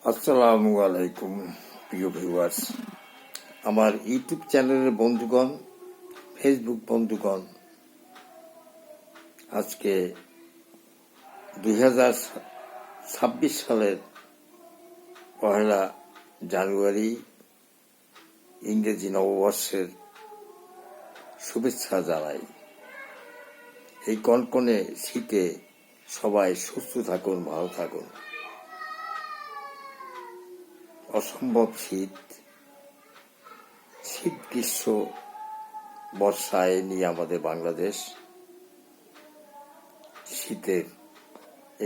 আসসালামু আলাইকুম প্রিয় ভিউয়ার্স, আমার ইউটিউব চ্যানেলের বন্ধুগণ, ফেসবুক বন্ধুগণ, আজকে 2026 সালের 1 জানুয়ারি ইংরেজি নববর্ষের শুভেচ্ছা জানাই। এই কনকনে শীতে সবাই সুস্থ থাকুন, ভালো থাকুন। অসম্ভব শীত গ্রীষ্ম বর্ষায় নিয়ে আমাদের বাংলাদেশ। শীতের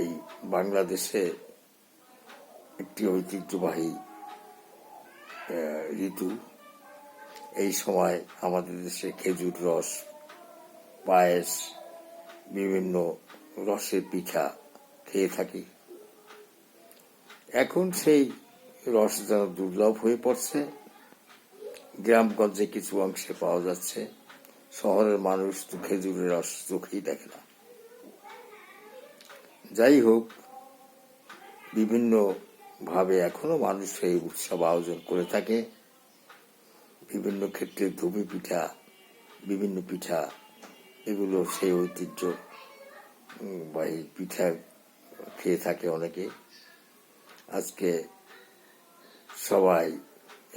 এই বাংলাদেশে একটি ঐতিহ্যবাহী ঋতু। এই সময় আমাদের দেশে খেজুর রস, পায়েস, বিভিন্ন রসের পিঠা খেয়ে থাকি। এখন সেই রস যেন দুর্লভ হয়ে পড়ছে। গ্রামগঞ্জে কিছু অংশে পাওয়া যাচ্ছে, শহরের মানুষ তো খেজুরের রস চোখেই দেখে না। যাই হোক, বিভিন্ন ভাবে এখনো মানুষ এই উৎসব আয়োজন করে থাকে। বিভিন্ন ক্ষেত্রে ধুবি পিঠা, বিভিন্ন পিঠা, এগুলো সেই ঐতিহ্য বা এই পিঠা খেয়ে থাকে অনেকে। আজকে সবাই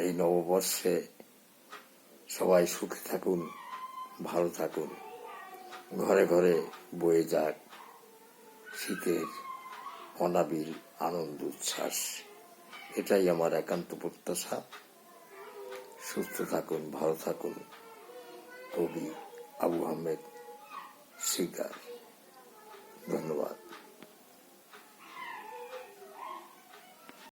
এই নববর্ষে সবাই সুখে থাকুন, ভালো থাকুন, ঘরে ঘরে বয়ে যাক শীতের অনাবিল আনন্দ উচ্ছ্বাস। এটাই আমার একান্ত প্রত্যাশা। সুস্থ থাকুন, ভালো থাকুন। কবি আবু আহমেদ শিকদার। ধন্যবাদ।